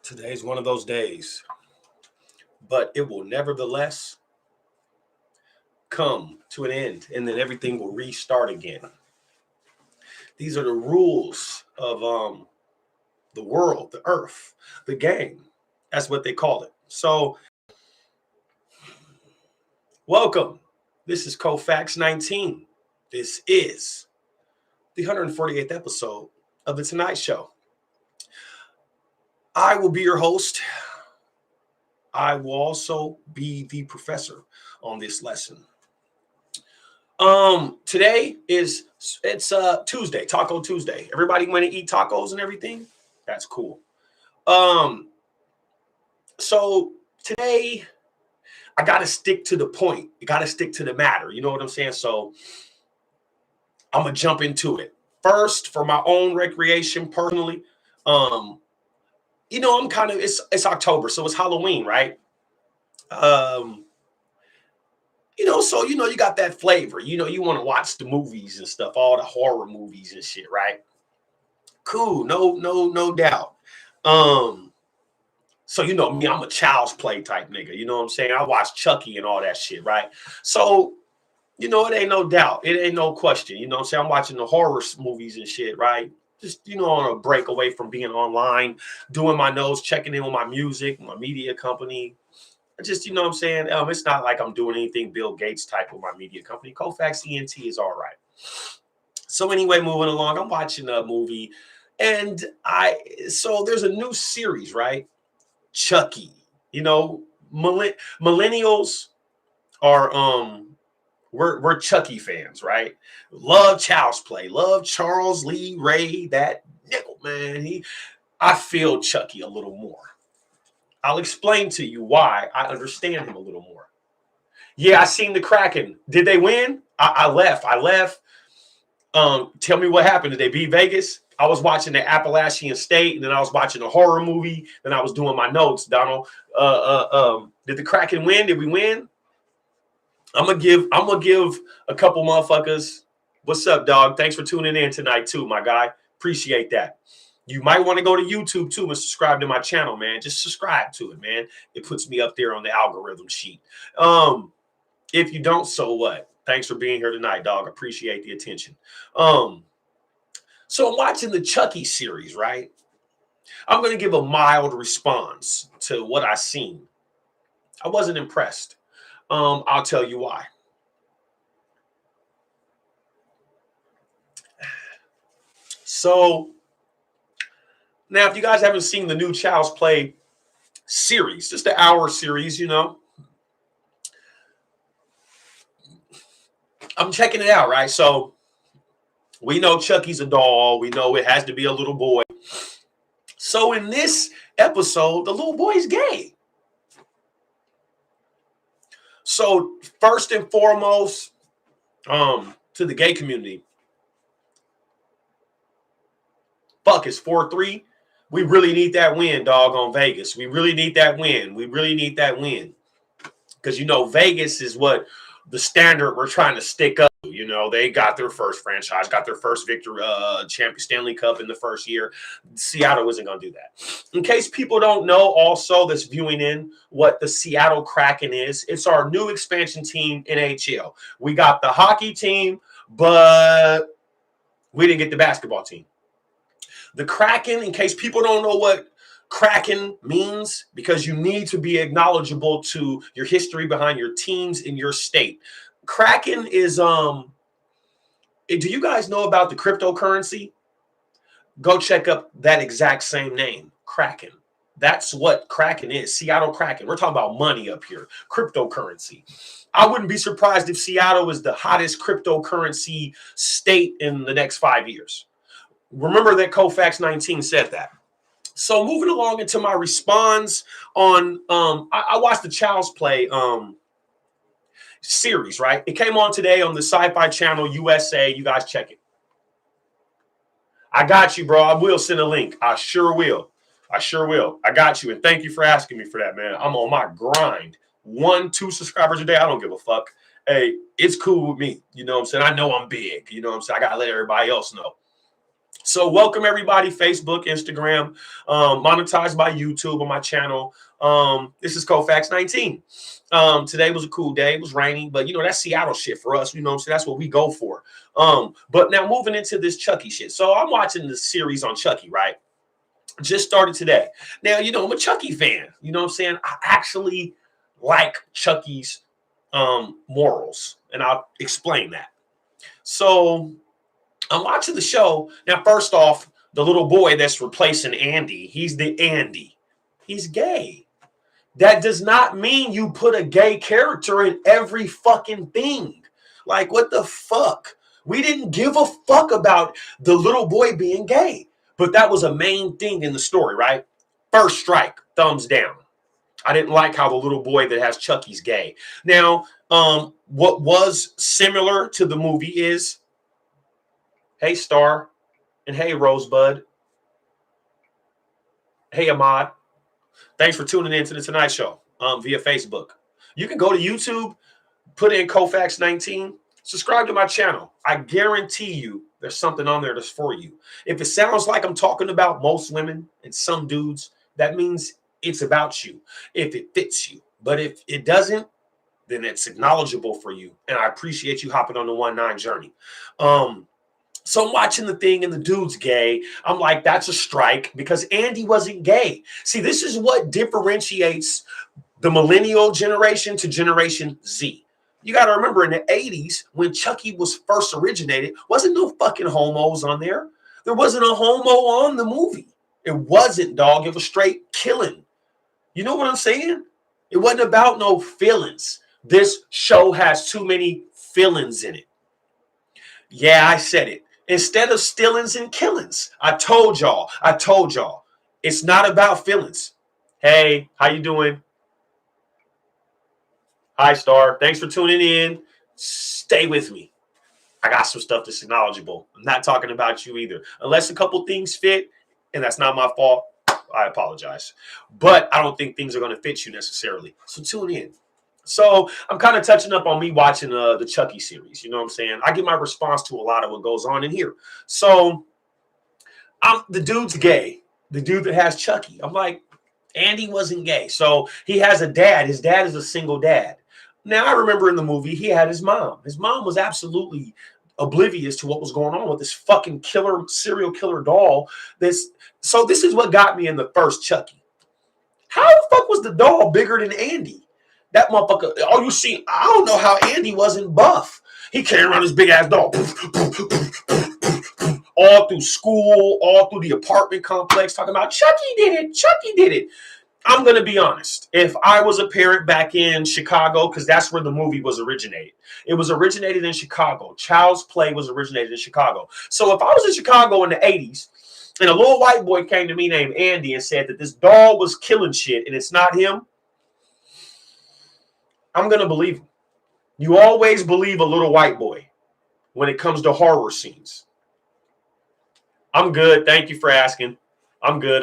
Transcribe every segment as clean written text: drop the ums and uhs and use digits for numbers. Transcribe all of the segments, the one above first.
Today's one of those days, but it will nevertheless come to an end, and then everything will restart again. These are the rules of the world, the earth, the game. That's what they call it. So, welcome. This is COLFAX 19. This is the 148th episode of The Tonight Show. I will be your host. I will also be the professor on this lesson. Today it's Tuesday, Taco Tuesday. Everybody want to eat tacos and everything? That's cool. So today I gotta stick to the point. You gotta stick to the matter. You know what I'm saying? So I'm gonna jump into it. First, for my own recreation personally. I'm kind of it's October, so it's Halloween, right? You got that flavor. You want to watch the movies and stuff, all the horror movies and shit, right? Cool, no doubt. So me, I'm a child's play type nigga. You know what I'm saying? I watch Chucky and all that shit, right? So, it ain't no doubt. It ain't no question. You know what I'm saying? I'm watching the horror movies and shit, right? Just, on a break away from being online, doing my nose, checking in with my music, my media company. Just, what I'm saying? It's not like I'm doing anything Bill Gates type with my media company. COLFAXENT is all right. So anyway, moving along, I'm watching a movie, and so there's a new series, right? Chucky. Millennials are we're Chucky fans, right? Love Child's Play, love Charles Lee Ray, that nickel man. I feel Chucky a little more. I'll explain to you why I understand him a little more. Yeah, I seen the Kraken. Did they win? I left. Tell me what happened. Did they beat Vegas? I was watching the Appalachian State, and then I was watching a horror movie. Then I was doing my notes, Donald. Did the Kraken win? Did we win? I'm gonna give a couple motherfuckers. What's up, dog? Thanks for tuning in tonight, too, my guy. Appreciate that. You might want to go to YouTube, too, and subscribe to my channel, man. Just subscribe to it, man. It puts me up there on the algorithm sheet. If you don't, so what? Thanks for being here tonight, dog. Appreciate the attention. So I'm watching the Chucky series, right? I'm going to give a mild response to what I seen. I wasn't impressed. I'll tell you why. So now, if you guys haven't seen the new Child's Play series, just an hour series, I'm checking it out, right? So we know Chucky's a doll. We know it has to be a little boy. So in this episode, the little boy's gay. So first and foremost, to the gay community, fuck, it's 4-3. We really need that win, dog, on Vegas. We really need that win. Because, Vegas is what the standard we're trying to stick up to. They got their first franchise, got their first victory, champion Stanley Cup in the first year. Seattle isn't going to do that. In case people don't know also that's viewing in what the Seattle Kraken is, it's our new expansion team, NHL. We got the hockey team, but we didn't get the basketball team. The Kraken, in case people don't know what Kraken means, because you need to be acknowledgeable to your history behind your teams in your state. Kraken is, do you guys know about the cryptocurrency? Go check up that exact same name, Kraken. That's what Kraken is, Seattle Kraken. We're talking about money up here, cryptocurrency. I wouldn't be surprised if Seattle is the hottest cryptocurrency state in the next 5 years. Remember that COLFAX 19 said that. So moving along into my response on, I watched the Child's Play series, right? It came on today on the Sci-Fi Channel USA. You guys check it. I got you, bro. I will send a link. I sure will. I got you. And thank you for asking me for that, man. I'm on my grind. 1-2 subscribers a day. I don't give a fuck. Hey, it's cool with me. You know what I'm saying? I know I'm big. You know what I'm saying? I got to let everybody else know. So welcome everybody, Facebook, Instagram, monetized by YouTube on my channel. This is Colfax 19. Today was a cool day. It was raining, but that's Seattle shit for us. You know what I'm saying? That's what we go for. But now moving into this Chucky shit. So I'm watching the series on Chucky, right? Just started today. Now, I'm a Chucky fan. You know what I'm saying? I actually like Chucky's morals, and I'll explain that. So I'm watching the show. Now, first off, the little boy that's replacing Andy, he's the Andy. He's gay. That does not mean you put a gay character in every fucking thing. Like, what the fuck? We didn't give a fuck about the little boy being gay. But that was a main thing in the story, right? First strike, thumbs down. I didn't like how the little boy that has Chucky's gay. Now, what was similar to the movie is, hey, Star, and hey, Rosebud. Hey, Ahmad. Thanks for tuning in to the Tonight Show via Facebook. You can go to YouTube, put in Colfax 19, subscribe to my channel. I guarantee you there's something on there that's for you. If it sounds like I'm talking about most women and some dudes, that means it's about you, if it fits you. But if it doesn't, then it's acknowledgeable for you. And I appreciate you hopping on the 1-9 journey. So I'm watching the thing and the dude's gay. I'm like, that's a strike because Andy wasn't gay. See, this is what differentiates the millennial generation to Generation Z. You got to remember in the 80s when Chucky was first originated, wasn't no fucking homos on there. There wasn't a homo on the movie. It wasn't, dog. It was straight killing. You know what I'm saying? It wasn't about no feelings. This show has too many feelings in it. Yeah, I said it. Instead of stillings and killings. I told y'all. It's not about feelings. Hey, how you doing? Hi, Star. Thanks for tuning in. Stay with me. I got some stuff that's acknowledgeable. I'm not talking about you either. Unless a couple things fit, and that's not my fault, I apologize. But I don't think things are going to fit you necessarily. So tune in. So I'm kind of touching up on me watching the Chucky series. You know what I'm saying? I give my response to a lot of what goes on in here. So the dude's gay. The dude that has Chucky. I'm like, Andy wasn't gay. So he has a dad. His dad is a single dad. Now, I remember in the movie, he had his mom. His mom was absolutely oblivious to what was going on with this fucking serial killer doll. So this is what got me in the first Chucky. How the fuck was the doll bigger than Andy? That motherfucker, all you see, I don't know how Andy wasn't buff. He carrying around his big ass doll all through school, all through the apartment complex, talking about Chucky did it, Chucky did it. I'm going to be honest. If I was a parent back in Chicago, because that's where the movie was originated. It was originated in Chicago. Child's Play was originated in Chicago. So if I was in Chicago in the 80s, and a little white boy came to me named Andy and said that this doll was killing shit and it's not him, I'm going to believe him. You always believe a little white boy when it comes to horror scenes. I'm good. Thank you for asking. I'm good.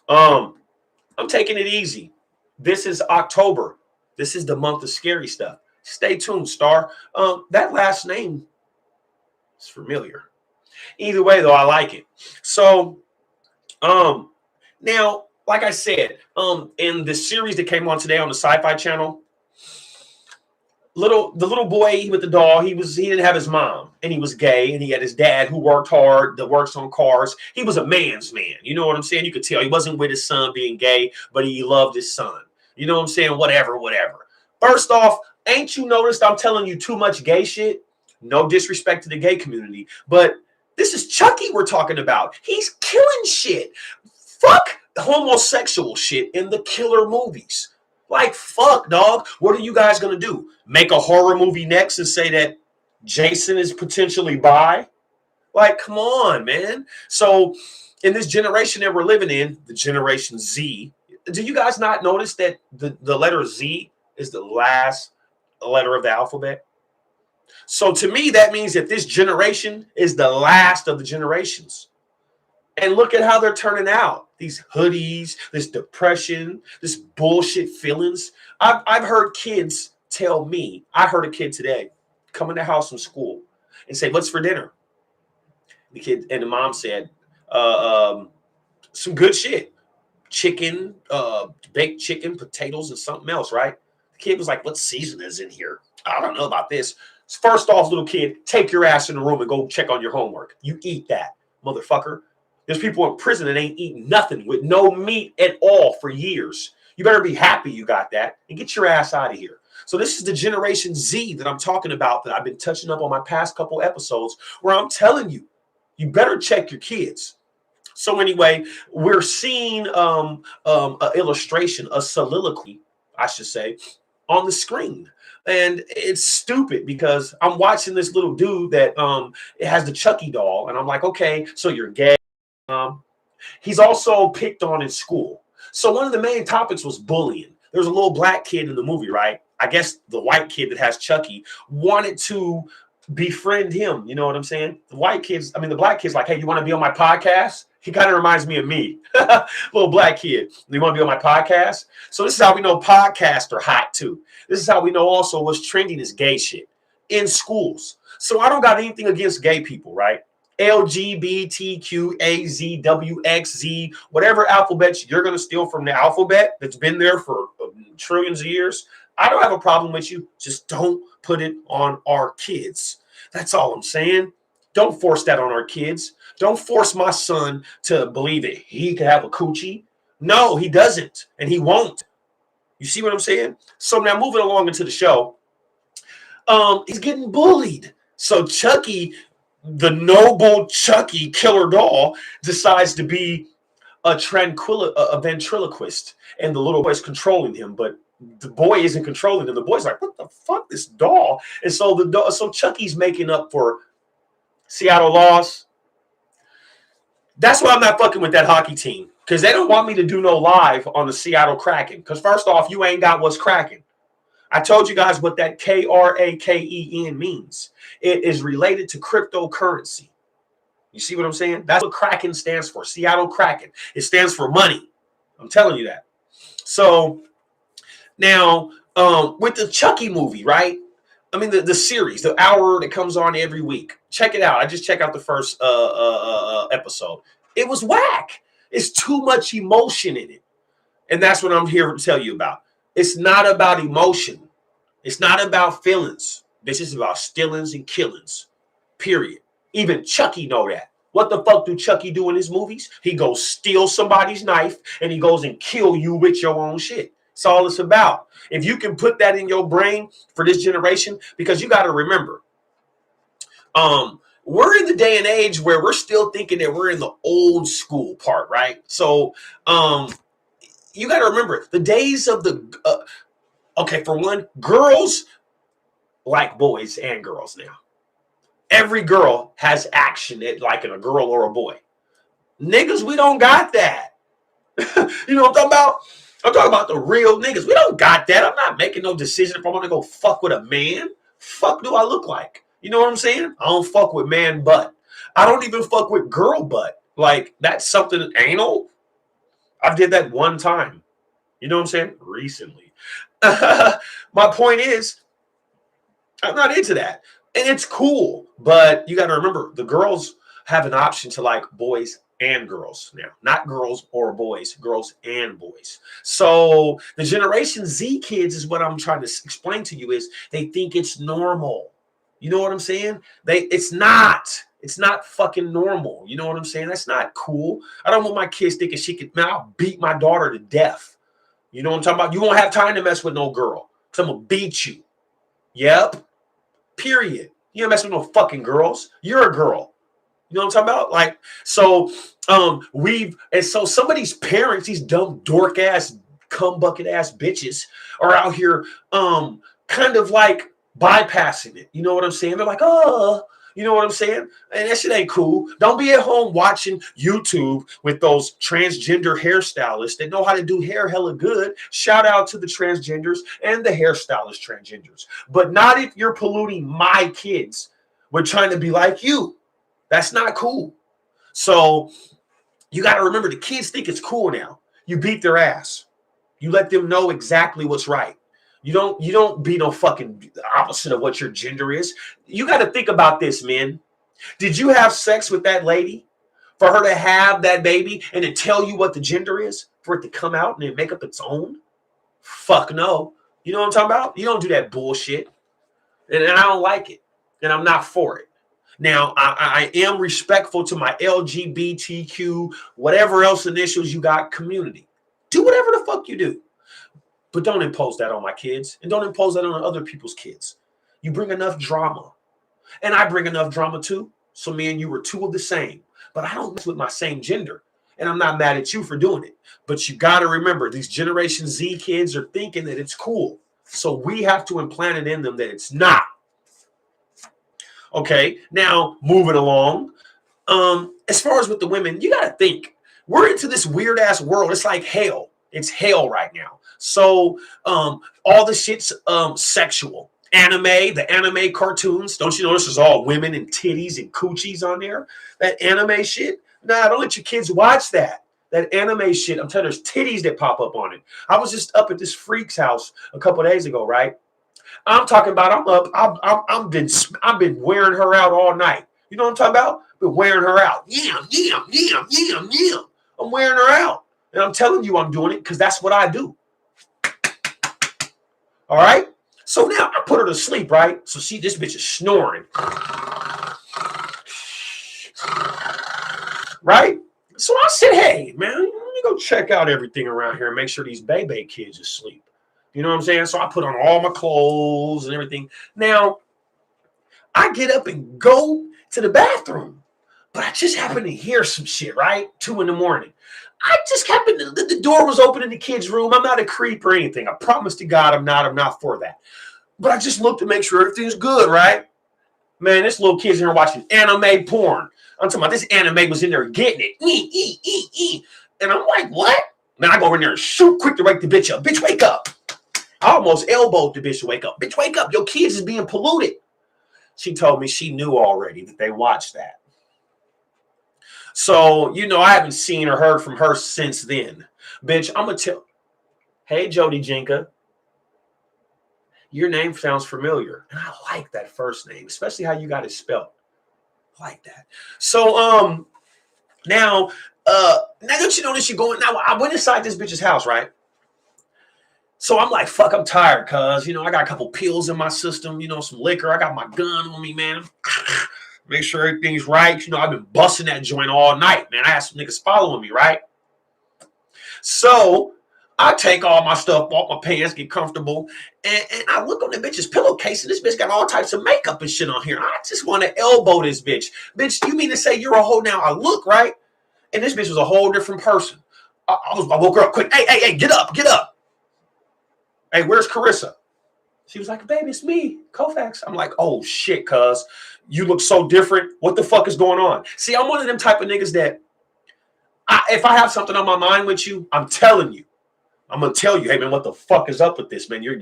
I'm taking it easy. This is October. This is the month of scary stuff. Stay tuned, Star. That last name is familiar. Either way, though, I like it. So, now, like I said, in the series that came on today on the Sci-Fi Channel, the little boy with the doll, he didn't have his mom, and he was gay, and he had his dad who worked hard, that works on cars. He was a man's man. You know what I'm saying? You could tell he wasn't with his son being gay, but he loved his son. You know what I'm saying? Whatever. First off, ain't you noticed I'm telling you too much gay shit? No disrespect to the gay community, but this is Chucky we're talking about. He's killing shit. Fuck homosexual shit in the killer movies. Like, fuck, dog. What are you guys going to do? Make a horror movie next and say that Jason is potentially bi? Like, come on, man. So, in this generation that we're living in, the Generation Z, do you guys not notice that the letter Z is the last letter of the alphabet? So, to me, that means that this generation is the last of the generations. And look at how they're turning out. These hoodies, this depression, this bullshit feelings. I've heard kids tell me, I heard a kid today come in the house from school and say, what's for dinner? The kid and the mom said, some good shit. Chicken, baked chicken, potatoes, and something else, right? The kid was like, what season is in here? I don't know about this. First off, little kid, take your ass in the room and go check on your homework. You eat that, motherfucker. There's people in prison that ain't eating nothing with no meat at all for years. You better be happy you got that and get your ass out of here. So this is the Generation Z that I'm talking about that I've been touching up on my past couple episodes where I'm telling you, you better check your kids. So anyway, we're seeing an illustration, a soliloquy, I should say, on the screen. And it's stupid because I'm watching this little dude that it has the Chucky doll. And I'm like, okay, so you're gay. He's also picked on in school. So one of the main topics was bullying. There's a little black kid in the movie, right? I guess the white kid that has Chucky wanted to befriend him. You know what I'm saying? The black kid's like, hey, you want to be on my podcast? He kind of reminds me of me. Little black kid. You want to be on my podcast? So this is how we know podcasts are hot too. This is how we know also what's trending is gay shit in schools. So I don't got anything against gay people, right? LGBTQAZWXZ, whatever alphabet you're going to steal from the alphabet that's been there for trillions of years. I don't have a problem with you. Just don't put it on our kids. That's all I'm saying. Don't force that on our kids. Don't force my son to believe that he can have a coochie. No, he doesn't, and he won't. You see what I'm saying? So now moving along into the show, he's getting bullied. So Chucky, the noble Chucky killer doll, decides to be a ventriloquist, and the little boy's controlling him, but the boy isn't controlling him. The boy's like, what the fuck, this doll? And so Chucky's making up for Seattle loss. That's why I'm not fucking with that hockey team, because they don't want me to do no live on the Seattle Kraken. Because first off, you ain't got what's cracking. I told you guys what that Kraken means. It is related to cryptocurrency. You see what I'm saying? That's what Kraken stands for. Seattle Kraken. It stands for money. I'm telling you that. So now with the Chucky movie, right? I mean, the series, the hour that comes on every week. Check it out. I just checked out the first episode. It was whack. It's too much emotion in it. And that's what I'm here to tell you about. It's not about emotion. It's not about feelings. This is about stealings and killings. Period. Even Chucky know that. What the fuck do Chucky do in his movies? He goes steal somebody's knife and he goes and kill you with your own shit. It's all it's about. If you can put that in your brain for this generation, because you got to remember, we're in the day and age where we're still thinking that we're in the old school part, right? So you got to remember the days of the, okay, for one, girls like boys and girls now. Every girl has action like in a girl or a boy. Niggas, we don't got that. You know what I'm talking about? I'm talking about the real niggas. We don't got that. I'm not making no decision if I want to go fuck with a man. Fuck do I look like? You know what I'm saying? I don't fuck with man butt. I don't even fuck with girl butt. Like, that's something anal. I did that one time. You know what I'm saying? Recently. My point is, I'm not into that. And it's cool. But you got to remember, the girls have an option to like boys and girls now, not girls or boys, girls and boys. So the Generation Z kids is what I'm trying to explain to you is they think it's normal. You know what I'm saying? It's not fucking normal. You know what I'm saying? That's not cool. I don't want my kids thinking I'll beat my daughter to death. You know what I'm talking about? You won't have time to mess with no girl because I'm going to beat you. Yep. Period. You don't mess with no fucking girls. You're a girl. You know what I'm talking about? Like, so so some of these parents, these dumb dork ass, cum bucket ass bitches are out here kind of like bypassing it. You know what I'm saying? They're like, oh, you know what I'm saying? And that shit ain't cool. Don't be at home watching YouTube with those transgender hairstylists that know how to do hair hella good. Shout out to the transgenders and the hairstylist transgenders. But not if you're polluting my kids. We're trying to be like you. That's not cool. So you got to remember, the kids think it's cool now. You beat their ass. You let them know exactly what's right. You don't be no fucking opposite of what your gender is. You got to think about this, man. Did you have sex with that lady for her to have that baby and to tell you what the gender is, for it to come out and then make up its own? Fuck no. You know what I'm talking about? You don't do that bullshit. And I don't like it. And I'm not for it. Now, I am respectful to my LGBTQ, whatever else initials you got, community. Do whatever the fuck you do. But don't impose that on my kids. And don't impose that on other people's kids. You bring enough drama. And I bring enough drama too. So me and you were two of the same. But I don't mess with my same gender. And I'm not mad at you for doing it. But you got to remember, these Generation Z kids are thinking that it's cool. So we have to implant it in them that it's not. Okay, now moving along. As far as with the women, you got to think. We're into this weird ass world. It's like hell. It's hell right now. So all the shit's sexual. Anime, the anime cartoons. Don't you notice there's all women and titties and coochies on there? That anime shit. Nah, don't let your kids watch that. That anime shit. I'm telling you, there's titties that pop up on it. I was just up at this freak's house a couple days ago, right? I'm talking about I'm up. I've been wearing her out all night. You know what I'm talking about? Been wearing her out. Yeah. I'm wearing her out. And I'm telling you I'm doing it because that's what I do. All right? So now I put her to sleep, right? So see, this bitch is snoring. Right? So I said, hey, man, let me go check out everything around here and make sure these baby kids are asleep. You know what I'm saying? So I put on all my clothes and everything. Now, I get up and go to the bathroom, but I just happen to hear some shit, right? 2 a.m. I just happened to, the door was open in the kids' room. I'm not a creep or anything. I promise to God I'm not for that. But I just looked to make sure everything's good, right? Man, this little kid's in here watching anime porn. I'm talking about this anime was in there getting it. And I'm like, what? Man, I go in there and shoot quick to wake the bitch up. Bitch, wake up. I almost elbowed the bitch to wake up. Bitch, wake up. Your kids is being polluted. She told me she knew already that they watched that. So, you know, I haven't seen or heard from her since then. Bitch, I'm going to tell. Hey, Jody Jinka. Your name sounds familiar. And I like that first name, especially how you got it spelled. I like that. So, now that you notice you're going. Now, I went inside this bitch's house, right? So I'm like, fuck, I'm tired, cuz, you know, I got a couple pills in my system, you know, some liquor. I got my gun on me, man. Make sure everything's right. You know, I've been busting that joint all night, man. I had some niggas following me, right? So I take all my stuff off my pants, get comfortable, and I look on the bitch's pillowcase, and this bitch got all types of makeup and shit on here. I just want to elbow this bitch. Bitch, you mean to say you're a hoe now? I look, right? And this bitch was a whole different person. I woke her up quick. Hey, get up. Hey, where's Carissa? She was like, baby, it's me, Colfax. I'm like, oh, shit, cuz. You look so different. What the fuck is going on? See, I'm one of them type of niggas that if I have something on my mind with you, I'm telling you. I'm going to tell you, hey, man, what the fuck is up with this, man? Your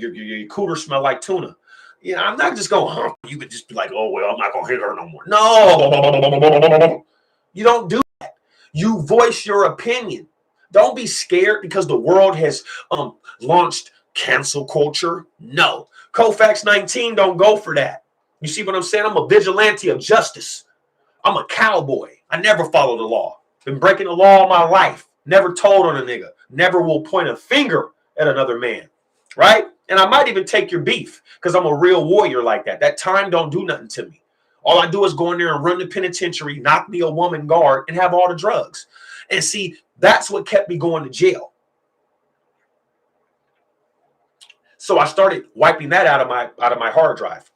cooter smell like tuna. Yeah, I'm not just going, huh? You could just be like, oh, well, I'm not going to hit her no more. No. You don't do that. You voice your opinion. Don't be scared because the world has launched cancel culture. No. COLFAXENT 19 don't go for that. You see what I'm saying? I'm a vigilante of justice. I'm a cowboy. I never follow the law. Been breaking the law all my life. Never told on a nigga. Never will point a finger at another man. Right? And I might even take your beef because I'm a real warrior like that. That time don't do nothing to me. All I do is go in there and run the penitentiary, knock me a woman guard, and have all the drugs. And see, that's what kept me going to jail. So I started wiping that out of my hard drive.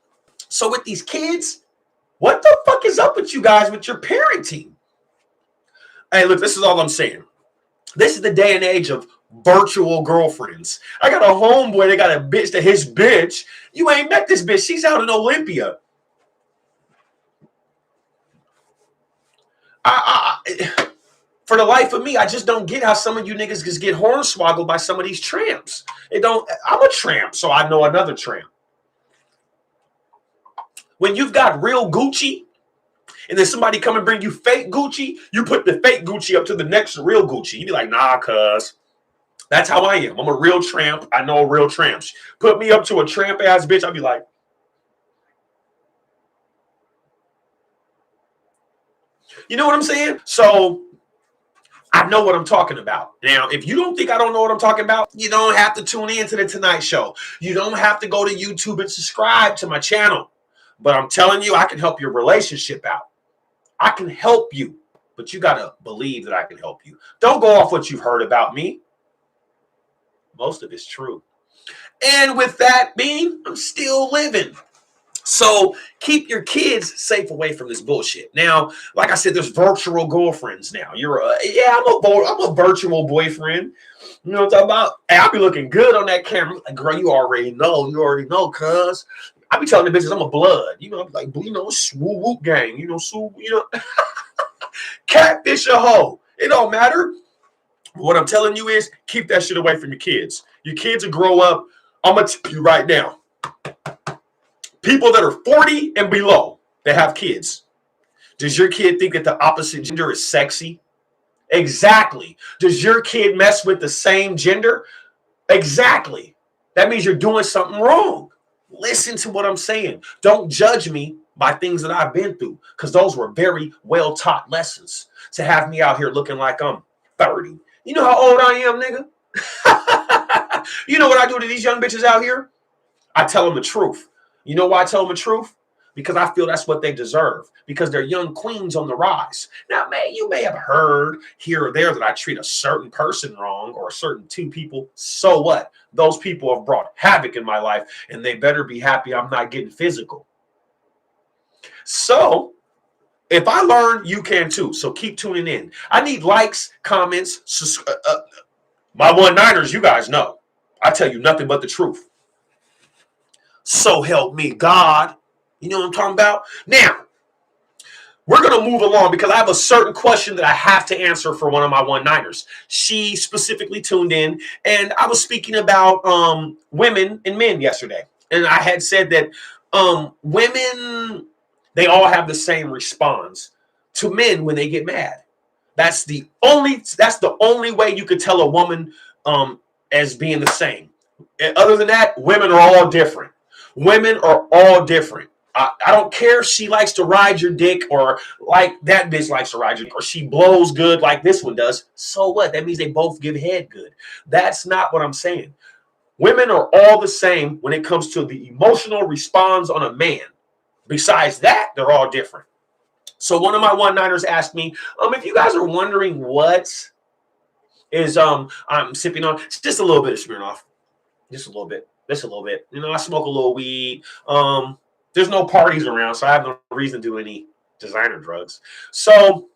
So with these kids, what the fuck is up with you guys with your parenting? Hey, look, this is all I'm saying. This is the day and age of virtual girlfriends. I got a homeboy that got a bitch that his bitch. You ain't met this bitch. She's out in Olympia. For the life of me, I just don't get how some of you niggas just get hornswoggled by some of these tramps. I'm a tramp, so I know another tramp. When you've got real Gucci, and then somebody come and bring you fake Gucci, you put the fake Gucci up to the next real Gucci. You be like, nah, cuz. That's how I am. I'm a real tramp. I know real tramps. Put me up to a tramp ass bitch, I'll be like, You know what I'm saying? So I know what I'm talking about. Now, if you don't think I don't know what I'm talking about, you don't have to tune in to the Tonight Show. You don't have to go to YouTube and subscribe to my channel. But I'm telling you, I can help your relationship out. I can help you. But you got to believe that I can help you. Don't go off what you've heard about me. Most of it's true. And with that being, I'm still living. So keep your kids safe away from this bullshit. Now, like I said, there's virtual girlfriends now. I'm a virtual boyfriend. You know what I'm talking about? Hey, I'll be looking good on that camera. Like, girl, you already know, cuz. I be telling the bitches I'm a blood. You know, I'm like, swoop whoop gang. Catfish a hoe. It don't matter. What I'm telling you is keep that shit away from your kids. Your kids will grow up. I'm gonna tell you right now. People that are 40 and below that have kids. Does your kid think that the opposite gender is sexy? Exactly. Does your kid mess with the same gender? Exactly. That means you're doing something wrong. Listen to what I'm saying. Don't judge me by things that I've been through, because those were very well taught lessons. To have me out here looking like I'm 30. You know how old I am, nigga? You know what I do to these young bitches out here? I tell them the truth. You know why I tell them the truth? Because I feel that's what they deserve. Because they're young queens on the rise. Now, you may have heard here or there that I treat a certain person wrong or a certain two people. So what? Those people have brought havoc in my life, and they better be happy I'm not getting physical. So if I learn, you can too. So keep tuning in. I need likes, comments. My 1-9ers, you guys know. I tell you nothing but the truth. So help me God. You know what I'm talking about? Now, we're going to move along because I have a certain question that I have to answer for one of my 1-9ers. She specifically tuned in, and I was speaking about women and men yesterday. And I had said that women, they all have the same response to men when they get mad. That's the only way you could tell a woman as being the same. And other than that, women are all different. Women are all different. I don't care if she likes to ride your dick or like that bitch likes to ride your dick or she blows good like this one does. So what? That means they both give head good. That's not what I'm saying. Women are all the same when it comes to the emotional response on a man. Besides that, they're all different. So one of my 1-9ers asked me, if you guys are wondering what is I'm sipping on, it's just a little bit of Smirnoff. Just a little bit. Just a little bit. You know, I smoke a little weed. There's no parties around, so I have no reason to do any designer drugs. So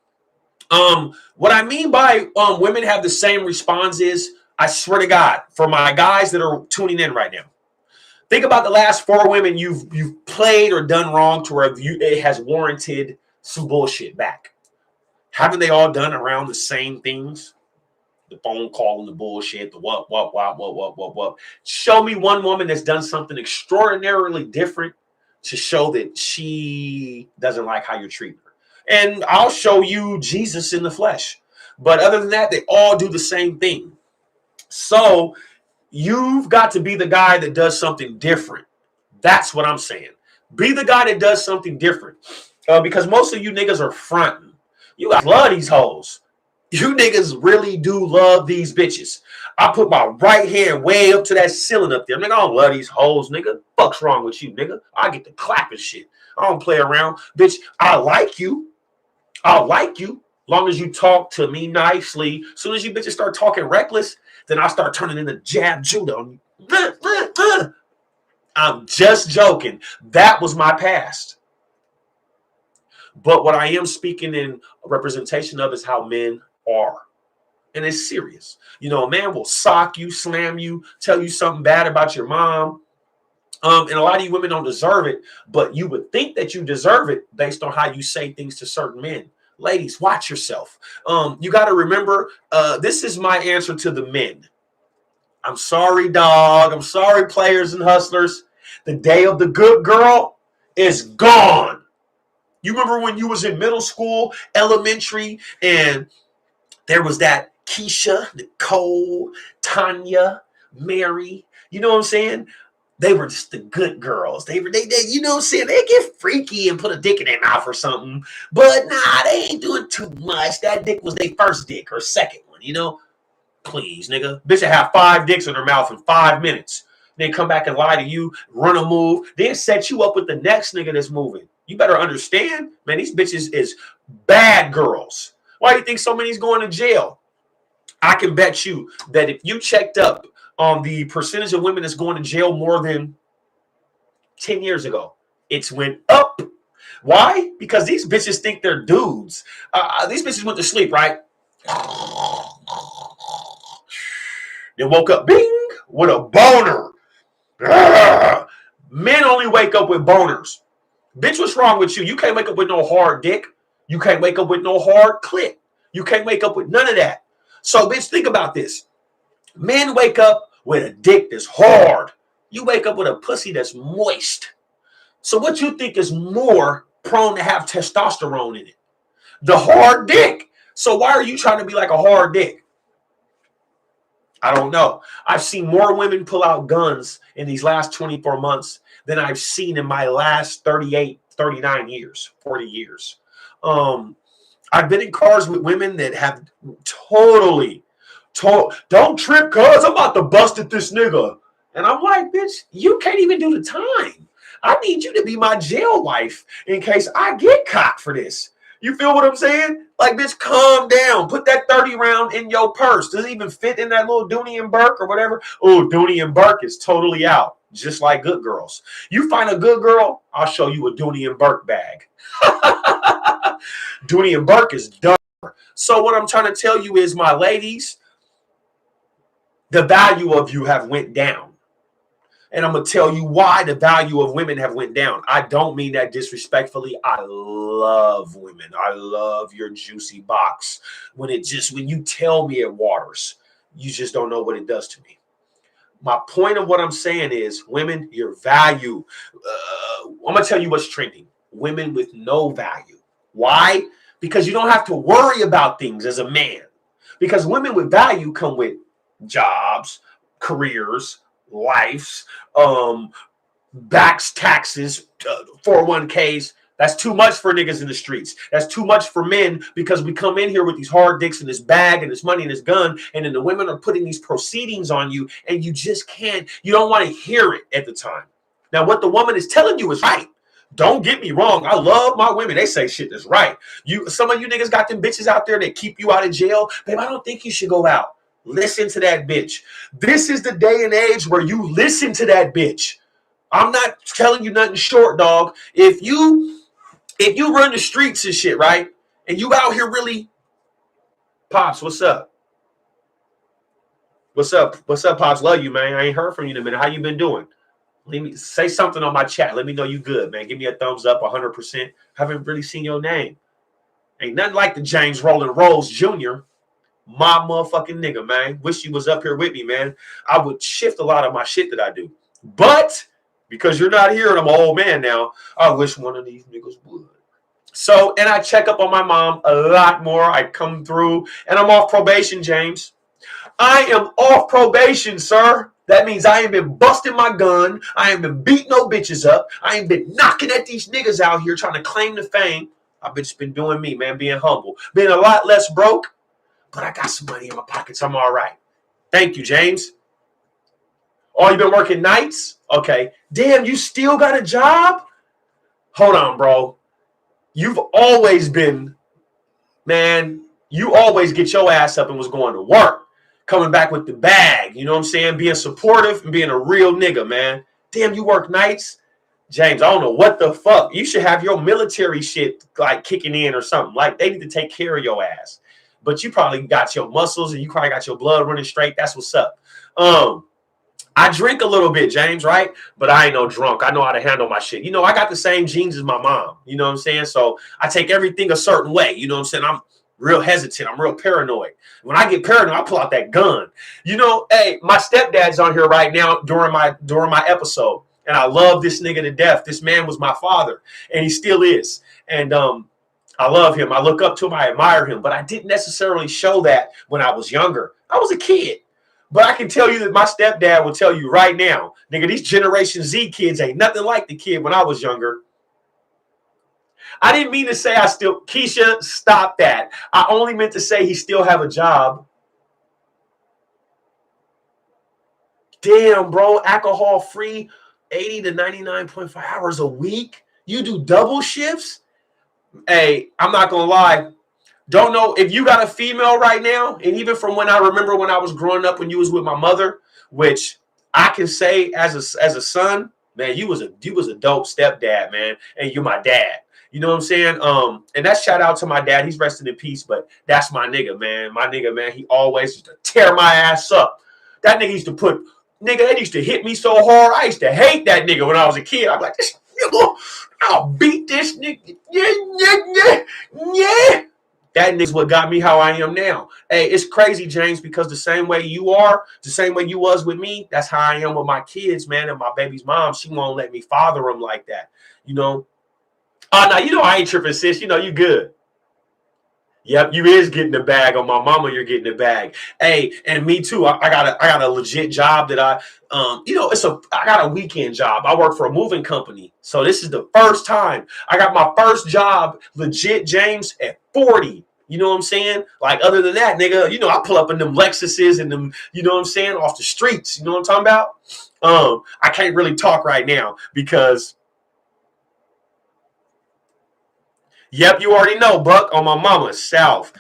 what I mean by women have the same response is, I swear to God, for my guys that are tuning in right now, think about the last 4 women you've played or done wrong to where it has warranted some bullshit back. Haven't they all done around the same things? The phone call and the bullshit, the what. Show me one woman that's done something extraordinarily different to show that she doesn't like how you're treating her. And I'll show you Jesus in the flesh. But other than that, they all do the same thing. So you've got to be the guy that does something different. That's what I'm saying. Be the guy that does something different. Because most of you niggas are fronting. You guys love these hoes. You niggas really do love these bitches. I put my right hand way up to that ceiling up there. Nigga, I don't love these hoes, nigga. Fuck's wrong with you, nigga? I get to clapping shit. I don't play around. Bitch, I like you. I like you. Long as you talk to me nicely. As soon as you bitches start talking reckless, then I start turning into jab judo. I'm just joking. That was my past. But what I am speaking in representation of is how men are. And it's serious. You know, a man will sock you, slam you, tell you something bad about your mom. And a lot of you women don't deserve it, but you would think that you deserve it based on how you say things to certain men. Ladies, watch yourself. You got to remember, this is my answer to the men. I'm sorry, dog. I'm sorry, players and hustlers. The day of the good girl is gone. You remember when you was in middle school, elementary, and there was that Keisha, Nicole, Tanya, Mary. You know what I'm saying? They were just the good girls. They you know what I'm saying? They get freaky and put a dick in their mouth or something. But nah, they ain't doing too much. That dick was their first dick or second one, you know? Please, nigga. Bitch will have 5 dicks in her mouth in 5 minutes. Then come back and lie to you, run a move, then set you up with the next nigga that's moving. You better understand, man, these bitches is bad girls. Why do you think so many's going to jail? I can bet you that if you checked up on the percentage of women that's going to jail more than 10 years ago, it's went up. Why? Because these bitches think they're dudes. These bitches went to sleep, right? They woke up, bing, with a boner. Men only wake up with boners. Bitch, what's wrong with you? You can't wake up with no hard dick. You can't wake up with no hard clit. You can't wake up with none of that. So, bitch, think about this. Men wake up with a dick that's hard. You wake up with a pussy that's moist. So what you think is more prone to have testosterone in it? The hard dick. So why are you trying to be like a hard dick? I don't know. I've seen more women pull out guns in these last 24 months than I've seen in my last 38, 39 years, 40 years. I've been in cars with women that have totally, don't trip, cuz I'm about to bust at this nigga. And I'm like, bitch, you can't even do the time. I need you to be my jail wife in case I get caught for this. You feel what I'm saying? Like, bitch, calm down. Put that 30 round in your purse. Does it even fit in that little Dooney and Burke or whatever? Oh, Dooney and Burke is totally out, just like good girls. You find a good girl, I'll show you a Dooney and Burke bag. Dooney and Burke is done. So what I'm trying to tell you is, my ladies, the value of you have went down. And I'm going to tell you why the value of women have went down. I don't mean that disrespectfully. I love women. I love your juicy box. When you tell me it waters, you just don't know what it does to me. My point of what I'm saying is, women, your value. I'm going to tell you what's trending. Women with no value. Why? Because you don't have to worry about things as a man. Because women with value come with jobs, careers, lives, backs, taxes, 401ks. That's too much for niggas in the streets. That's too much for men, because we come in here with these hard dicks and this bag and this money and this gun, and then the women are putting these proceedings on you, and you just can't, you don't want to hear it at the time. Now, what the woman is telling you is right. Don't get me wrong. I love my women. They say shit that's right. Some of you niggas got them bitches out there that keep you out of jail. Babe, I don't think you should go out. Listen to that bitch. This is the day and age where you listen to that bitch. I'm not telling you nothing short, dog. If you run the streets and shit, right? And you out here really, Pops, what's up? What's up? What's up, Pops? Love you, man. I ain't heard from you in a minute. How you been doing? Let me say something on my chat. Let me know you good, man. Give me a thumbs up, 100%. Haven't really seen your name. Ain't nothing like the James Rolling Rose Jr., my motherfucking nigga, man. Wish you was up here with me, man. I would shift a lot of my shit that I do. But because you're not here and I'm an old man now, I wish one of these niggas would. So, and I check up on my mom a lot more. I come through, and I'm off probation, James. I am off probation, sir. That means I ain't been busting my gun. I ain't been beating no bitches up. I ain't been knocking at these niggas out here trying to claim the fame. I've just been doing me, man, being humble. Being a lot less broke, but I got some money in my pockets. I'm all right. Thank you, James. Oh, you been working nights? Okay. Damn, you still got a job? Hold on, bro. You've always been, man, you always get your ass up and was going to work. Coming back with the bag. You know what I'm saying? Being supportive and being a real nigga, man. Damn, you work nights? James, I don't know what the fuck. You should have your military shit like kicking in or something. Like, they need to take care of your ass. But you probably got your muscles and you probably got your blood running straight. That's what's up. I drink a little bit, James, right? But I ain't no drunk. I know how to handle my shit. You know, I got the same genes as my mom. You know what I'm saying? So I take everything a certain way. You know what I'm saying? I'm real hesitant. I'm real paranoid. When I get paranoid, I pull out that gun. You know, hey, my stepdad's on here right now during my episode. And I love this nigga to death. This man was my father, and he still is. And I love him. I look up to him. I admire him. But I didn't necessarily show that when I was younger. I was a kid. But I can tell you that my stepdad will tell you right now, nigga, these Generation Z kids ain't nothing like the kid when I was younger. I didn't mean to say Keisha, stop that. I only meant to say he still have a job. Damn, bro, alcohol free, 80 to 99.5 hours a week. You do double shifts? Hey, I'm not going to lie. Don't know if you got a female right now, and even from when I remember when I was growing up, when you was with my mother, which I can say as a son, man, you was a dope stepdad, man, and you're my dad. You know what I'm saying? And that shout out to my dad. He's resting in peace, but that's my nigga, man. My nigga, man, he always used to tear my ass up. That nigga used to that used to hit me so hard. I used to hate that nigga when I was a kid. I'm like, this nigga, I'll beat this nigga. Yeah. That nigga's what got me how I am now. Hey, it's crazy, James, because the same way you are, the same way you was with me, that's how I am with my kids, man. And my baby's mom, she won't let me father them like that. You know? Oh, no, you know I ain't tripping, sis. You know you good. Yep, you is getting the bag. On my mama, you're getting the bag. Hey, and me too. I got a legit job that I got a weekend job. I work for a moving company. So this is the first time I got my first job legit, James, at 40. You know what I'm saying? Like, other than that, nigga, I pull up in them Lexuses and them, you know what I'm saying, off the streets. You know what I'm talking about? I can't really talk right now because yep, you already know, Buck, on my mama, South.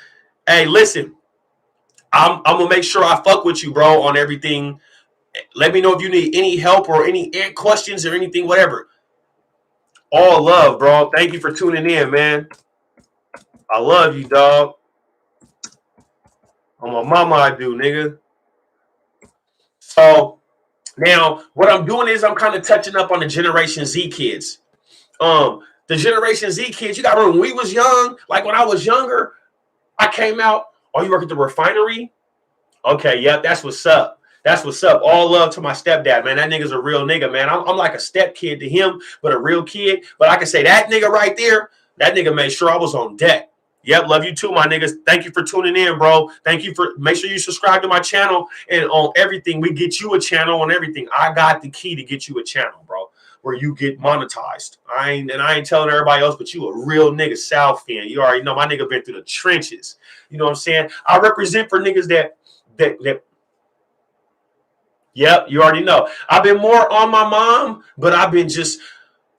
Hey, listen, I'm gonna make sure I fuck with you, bro, on everything. Let me know if you need any help or any questions or anything, whatever. All love, bro. Thank you for tuning in, man. I love you, dog. On my mama, I do, nigga. So now what I'm doing is I'm kind of touching up on the Generation Z kids. The Generation Z kids, you got to remember when we was young, like when I was younger, I came out. Oh, you work at the refinery? Okay, yep, that's what's up. That's what's up. All love to my stepdad, man. That nigga's a real nigga, man. I'm like a step kid to him, but a real kid. But I can say that nigga right there, that nigga made sure I was on deck. Yep, love you too, my niggas. Thank you for tuning in, bro. Thank you for make sure you subscribe to my channel and on everything. We get you a channel on everything. I got the key to get you a channel, bro, where you get monetized. I ain't telling everybody else, but you a real nigga South fan. You already know my nigga been through the trenches. You know what I'm saying? I represent for niggas that yep, you already know. I've been more on my mom, but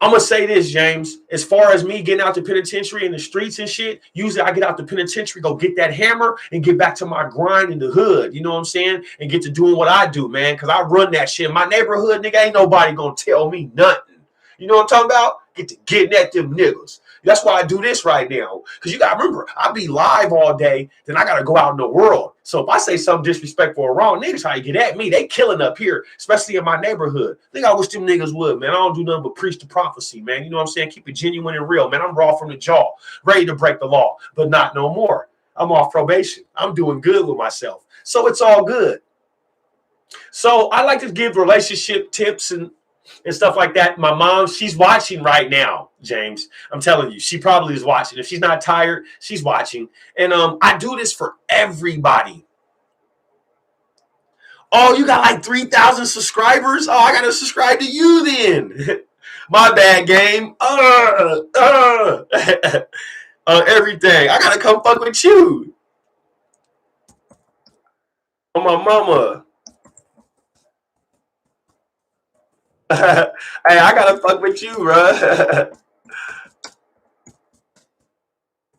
I'm gonna say this, James. As far as me getting out the penitentiary in the streets and shit, usually I get out the penitentiary, go get that hammer, and get back to my grind in the hood. You know what I'm saying? And get to doing what I do, man. Cause I run that shit. My neighborhood, nigga, ain't nobody gonna tell me nothing. You know what I'm talking about? Get to getting at them niggas. That's why I do this right now. Because you got to remember, I be live all day, then I got to go out in the world. So if I say something disrespectful or wrong, niggas try to get at me. They killing up here, especially in my neighborhood. I think I wish them niggas would, man. I don't do nothing but preach the prophecy, man. You know what I'm saying? Keep it genuine and real, man. I'm raw from the jaw, ready to break the law, but not no more. I'm off probation. I'm doing good with myself. So it's all good. So I like to give relationship tips and stuff like that. My mom, she's watching right now, James. I'm telling you, she probably is watching. If she's not tired, she's watching. And I do this for everybody. Oh, you got like 3,000 subscribers? Oh, I got to subscribe to you then. My bad, game. Everything. I got to come fuck with you. Oh, my mama. Hey, I got to fuck with you, bro.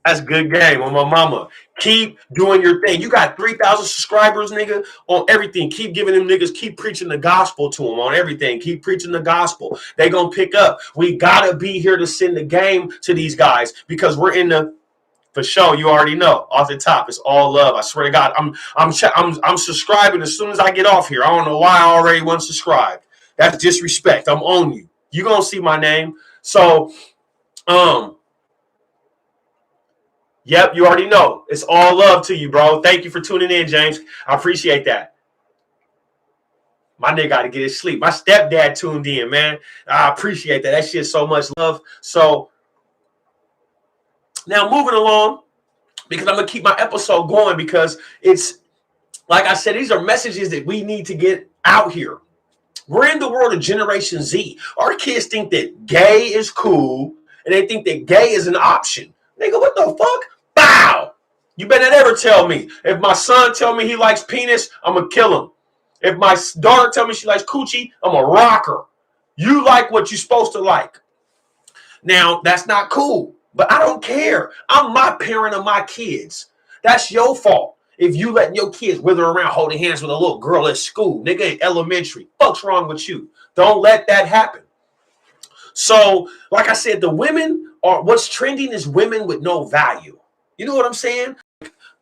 That's good game on my mama. Keep doing your thing. You got 3,000 subscribers, nigga, on everything. Keep giving them niggas, keep preaching the gospel to them on everything. Keep preaching the gospel. They gonna pick up. We gotta be here to send the game to these guys because we're in the for sure. You already know off the top. It's all love. I swear to God, I'm subscribing as soon as I get off here. I don't know why I already wasn't subscribed. That's disrespect. I'm on you. You gonna see my name. So yep, you already know. It's all love to you, bro. Thank you for tuning in, James. I appreciate that. My nigga got to get his sleep. My stepdad tuned in, man. I appreciate that. That shit's so much love. So now moving along, because I'm going to keep my episode going because it's Like I said, these are messages that we need to get out here. We're in the world of Generation Z. Our kids think that gay is cool, and they think that gay is an option. Nigga, what the fuck? Bow! You better never tell me. If my son tell me he likes penis, I'm going to kill him. If my daughter tell me she likes coochie, I'm going to rock her. You like what you're supposed to like. Now, that's not cool, but I don't care. I'm my parent of my kids. That's your fault. If you letting your kids wither around holding hands with a little girl at school, nigga, in elementary, fuck's wrong with you? Don't let that happen. So, like I said, the women are, what's trending is women with no value. You know what I'm saying?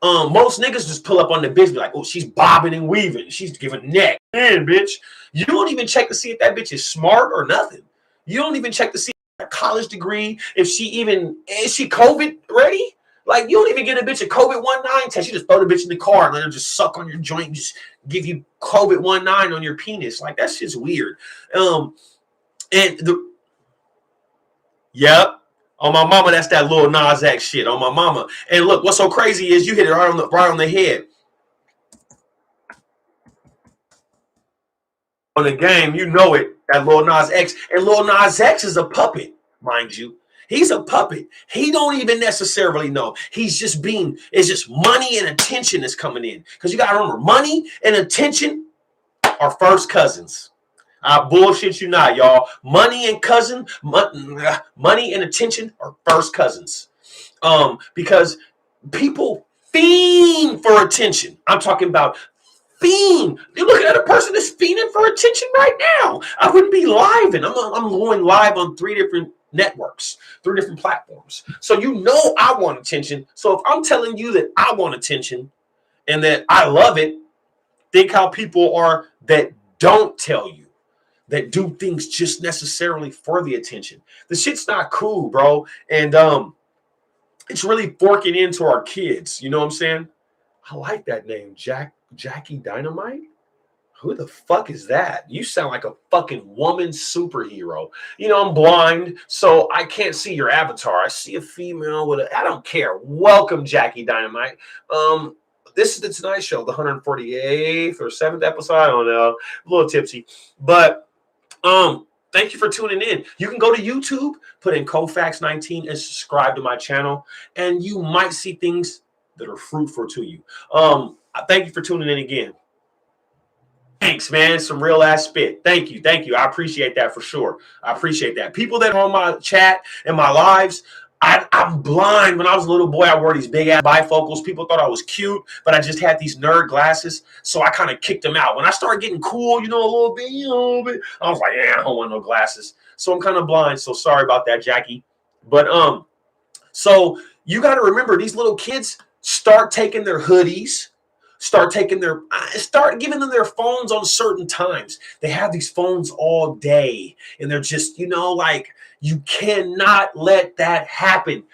Most niggas just pull up on the bitch, be like, oh, she's bobbing and weaving. She's giving neck. Man, bitch. You don't even check to see if that bitch is smart or nothing. You don't even check to see a college degree, if she even, is she COVID ready? Like, you don't even get a bitch a COVID-19 test. You just throw the bitch in the car and let her just suck on your joint and just give you COVID-19 on your penis. Like, that's just weird. Yep. On my mama, that's that little Nas X shit. On my mama. And look, what's so crazy is you hit it right on the head. On the game, you know it. That Lil Nas X. And Lil Nas X is a puppet, mind you. He's a puppet. He don't even necessarily know. He's just being, it's just money and attention is coming in. Because you got to remember, money and attention are first cousins. I bullshit you not, y'all. Money and attention are first cousins. Because people fiend for attention. I'm talking about fiend. You're looking at a person that's fiending for attention right now. I wouldn't be live, and I'm going live on 3 different networks, 3 different platforms. So you know I want attention. So if I'm telling you that I want attention and that I love it, think how people are that don't tell you, that do things just necessarily for the attention. The shit's not cool, bro. And it's really forking into our kids. You know what I'm saying? I like that name, Jackie Dynamite. Who the fuck is that? You sound like a fucking woman superhero. You know, I'm blind, so I can't see your avatar. I see a female with a, I don't care. Welcome, Jackie Dynamite. This is the Tonight Show, the 148th or 7th episode. I don't know. A little tipsy. But thank you for tuning in. You can go to YouTube, put in COLFAX19 and subscribe to my channel, and you might see things that are fruitful to you. Thank you for tuning in again. Thanks, man. Some real ass spit. Thank you. Thank you. I appreciate that for sure. I appreciate that. People that are on my chat and my lives, I'm blind. When I was a little boy, I wore these big ass bifocals. People thought I was cute, but I just had these nerd glasses. So I kind of kicked them out. When I started getting cool, a little bit, I was like, yeah, I don't want no glasses. So I'm kind of blind. So sorry about that, Jackie. But so you got to remember, these little kids start taking their hoodies, start giving them their phones on certain times. They have these phones all day, and they're just, like, you cannot let that happen.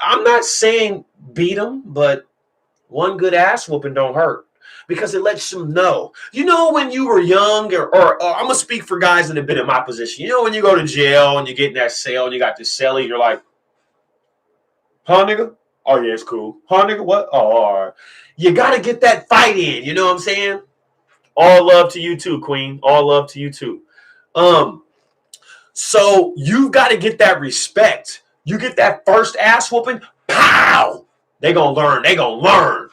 I'm not saying beat them, but one good ass whooping don't hurt, because it lets them know. When you were young, or I'm going to speak for guys that have been in my position. When you go to jail and you get in that cell and you got this cellie, and you're like, huh, nigga? Oh, yeah, it's cool. Huh, nigga? What? Oh, all right. You got to get that fight in. You know what I'm saying? All love to you too, Queen. All love to you too. So you've got to get that respect. You get that first ass whooping, pow! They gonna learn. They gonna learn.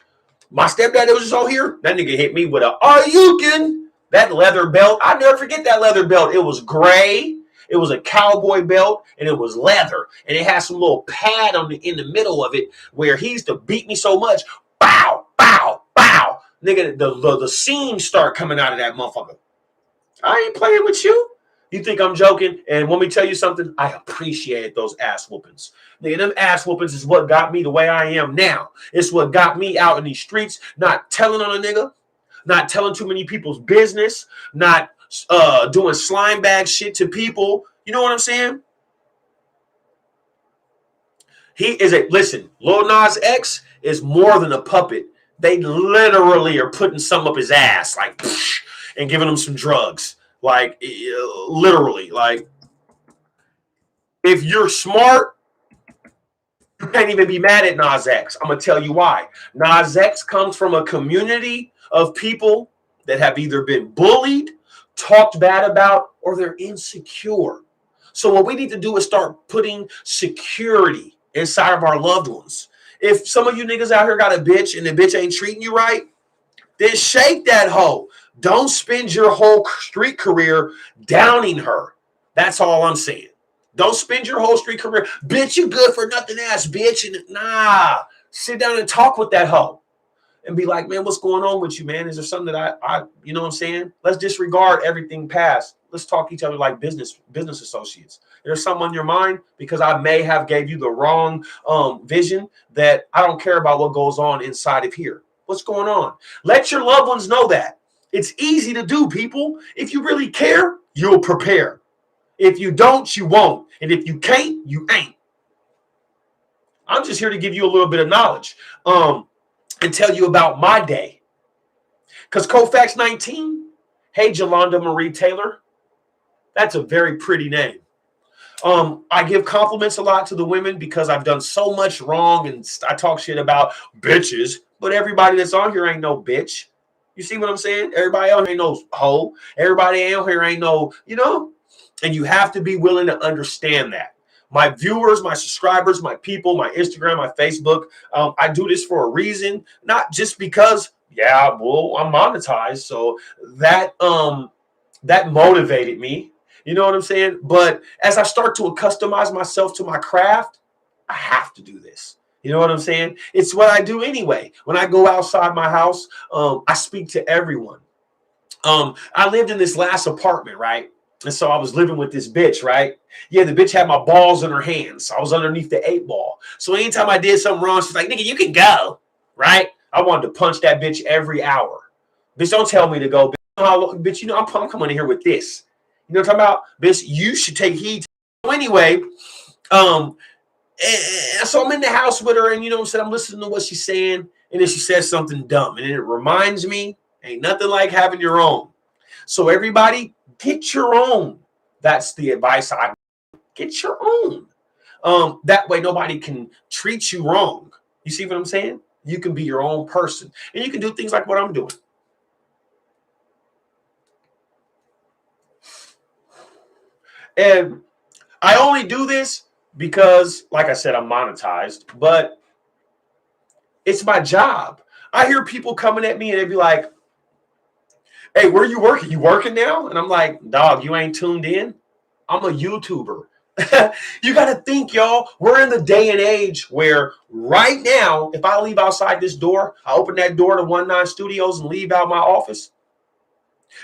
My stepdad that was just out here, that nigga hit me with a Ayukin. That leather belt. I never forget that leather belt. It was gray. It was a cowboy belt, and it was leather. And it had some little pad in the middle of it where he used to beat me so much. Bow, bow, bow. Nigga, the seams start coming out of that motherfucker. I ain't playing with you. You think I'm joking? And let me tell you something. I appreciate those ass whoopings. Nigga, them ass whoopings is what got me the way I am now. It's what got me out in these streets, not telling on a nigga, not telling too many people's business, not doing slime bag shit to people. You know what I'm saying? Listen, Lil Nas X is more than a puppet. They literally are putting something up his ass, like, and giving him some drugs. Like, literally, like, if you're smart, you can't even be mad at Nas X. I'm going to tell you why. Nas X comes from a community of people that have either been bullied, talked bad about, or they're insecure. So what we need to do is start putting security inside of our loved ones. If some of you niggas out here got a bitch and the bitch ain't treating you right, then shake that hoe. Don't spend your whole street career downing her. That's all I'm saying. Don't spend your whole street career, bitch, you good for nothing ass, bitch. And nah, sit down and talk with that hoe and be like, man, what's going on with you, man? Is there something that I you know what I'm saying? Let's disregard everything past. Let's talk to each other like business associates. There's something on your mind because I may have gave you the wrong vision that I don't care about what goes on inside of here. What's going on? Let your loved ones know that. It's easy to do, people. If you really care, you'll prepare. If you don't, you won't. And if you can't, you ain't. I'm just here to give you a little bit of knowledge and tell you about my day. Because Colfax 19, hey, Jolanda Marie Taylor, that's a very pretty name. I give compliments a lot to the women because I've done so much wrong and I talk shit about bitches, but everybody that's on here ain't no bitch. You see what I'm saying? Everybody on here ain't no hoe. Everybody on here ain't no, you know? And you have to be willing to understand that. My viewers, my subscribers, my people, my Instagram, my Facebook, I do this for a reason, not just because, yeah, well, I'm monetized. So that motivated me. You know what I'm saying? But as I start to customize myself to my craft, I have to do this. You know what I'm saying? It's what I do anyway. When I go outside my house, I speak to everyone. I lived in this last apartment, right? And so I was living with this bitch, right? Yeah, the bitch had my balls in her hands. So I was underneath the 8-ball. So anytime I did something wrong, she's like, nigga, you can go, right? I wanted to punch that bitch every hour. Bitch, don't tell me to go. Bitch, you know, I'm coming in here with this. You know what I'm talking about? Bitch, you should take heed. So anyway, and so I'm in the house with her, and you know what I'm saying? I'm listening to what she's saying, and then she says something dumb. And it reminds me, ain't nothing like having your own. So everybody, get your own. That's the advice I get your own. That way nobody can treat you wrong. You see what I'm saying? You can be your own person. And you can do things like what I'm doing. And I only do this because, like I said, I'm monetized, but it's my job. I hear people coming at me and they be like, hey, where are you working? You working now? And I'm like, dog, you ain't tuned in? I'm a YouTuber. You got to think, y'all, we're in the day and age where right now, if I leave outside this door, I open that door to 19 Studios and leave out my office.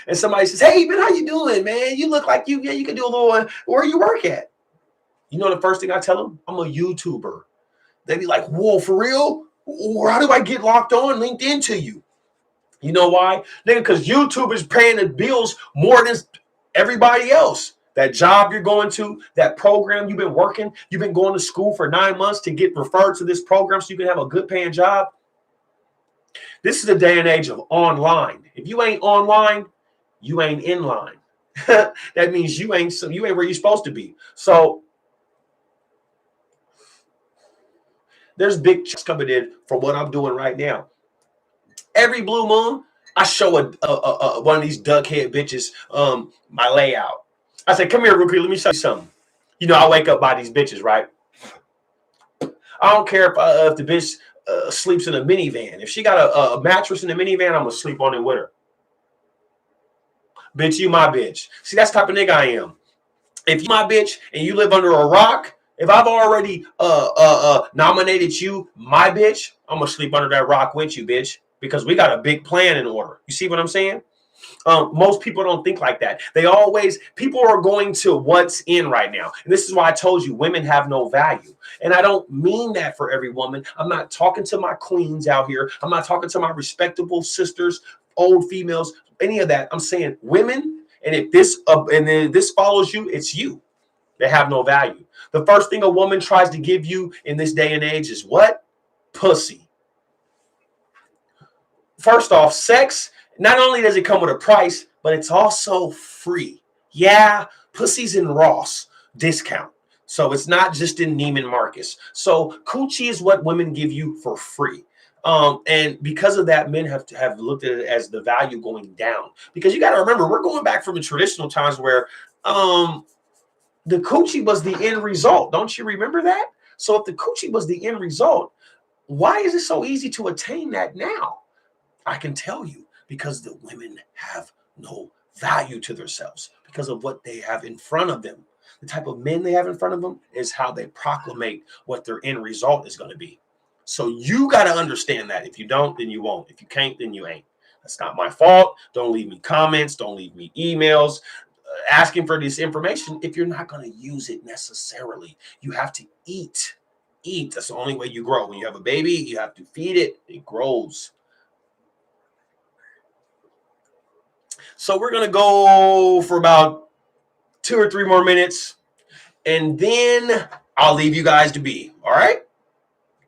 And somebody says, hey, man, how you doing, man? You look like you can do a little, where you work at? You know the first thing I tell them? I'm a YouTuber. They be like, whoa, for real? Or how do I get locked on LinkedIn to you? You know why? Nigga, because YouTube is paying the bills more than everybody else. That job you're going to, that program you've been working, you've been going to school for 9 months to get referred to this program so you can have a good paying job. This is a day and age of online. If you ain't online, you ain't in line. That means you ain't where you're supposed to be. So there's big checks coming in for what I'm doing right now. Every blue moon, I show a one of these duck head bitches my layout. I said, come here, Rookie, let me show you something. You know, I wake up by these bitches, right? I don't care if the bitch sleeps in a minivan. If she got a mattress in the minivan, I'm going to sleep on it with her. Bitch, you my bitch. See, that's the type of nigga I am. If you my bitch and you live under a rock, if I've already nominated you my bitch, I'm going to sleep under that rock with you, bitch. Because we got a big plan in order. You see what I'm saying? Most people don't think like that. People are going to what's in right now. And this is why I told you women have no value. And I don't mean that for every woman. I'm not talking to my queens out here. I'm not talking to my respectable sisters, old females, any of that. I'm saying women, and if this follows you, it's you. They have no value. The first thing a woman tries to give you in this day and age is what? Pussy. First off, sex, not only does it come with a price, but it's also free. Yeah, pussy's in Ross discount. So it's not just in Neiman Marcus. So coochie is what women give you for free. And because of that, men have looked at it as the value going down. Because you got to remember, we're going back from the traditional times where the coochie was the end result. Don't you remember that? So if the coochie was the end result, why is it so easy to attain that now? I can tell you, because the women have no value to themselves because of what they have in front of them. The type of men they have in front of them is how they proclamate what their end result is going to be. So you got to understand that. If you don't, then you won't. If you can't, then you ain't. That's not my fault. Don't leave me comments. Don't leave me emails asking for this information if you're not going to use it necessarily. You have to eat. Eat. That's the only way you grow. When you have a baby, you have to feed it. It grows. So we're going to go for about 2 or 3 more minutes, and then I'll leave you guys to be. All right?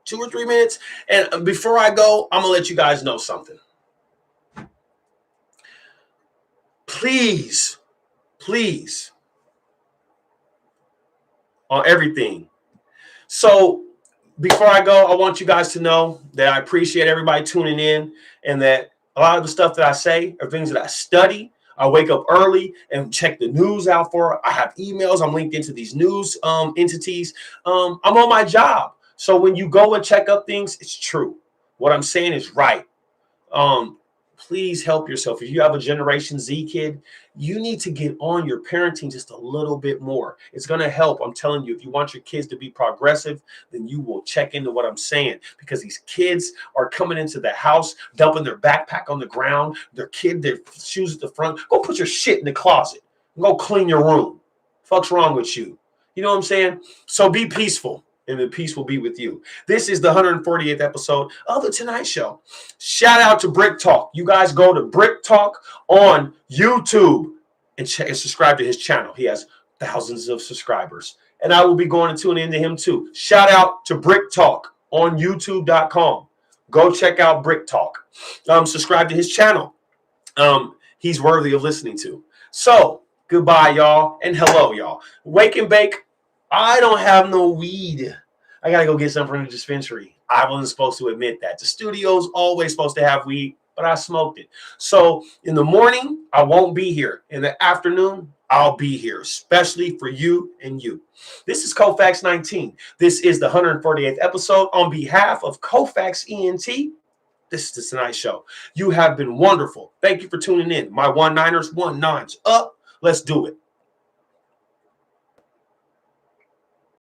2 or 3 minutes. And before I go, I'm going to let you guys know something. Please, on everything. So before I go, I want you guys to know that I appreciate everybody tuning in, and that a lot of the stuff that I say are things that I study. I wake up early and check the news out for. I have emails. I'm linked into these news entities. I'm on my job. So when you go and check up things, it's true. What I'm saying is right. Please help yourself. If you have a Generation Z kid, you need to get on your parenting just a little bit more. It's going to help. I'm telling you, if you want your kids to be progressive, then you will check into what I'm saying, because these kids are coming into the house, dumping their backpack on the ground, their shoes at the front. Go put your shit in the closet. Go clean your room. Fuck's wrong with you? You know what I'm saying? So be peaceful, and the peace will be with you. This is the 148th episode of The Tonight Show. Shout out to Brick Talk. You guys go to Brick Talk on YouTube and subscribe to his channel. He has thousands of subscribers. And I will be going and tuning into him too. Shout out to Brick Talk on YouTube.com. Go check out Brick Talk. Subscribe to his channel. He's worthy of listening to. So, goodbye, y'all. And hello, y'all. Wake and bake. I don't have no weed. I got to go get some from the dispensary. I wasn't supposed to admit that. The studio's always supposed to have weed, but I smoked it. So in the morning, I won't be here. In the afternoon, I'll be here, especially for you and you. This is COLFAX 19. This is the 148th episode. On behalf of COLFAX ENT, this is the Tonight Show. You have been wonderful. Thank you for tuning in. My 19ers, 19s up. Let's do it.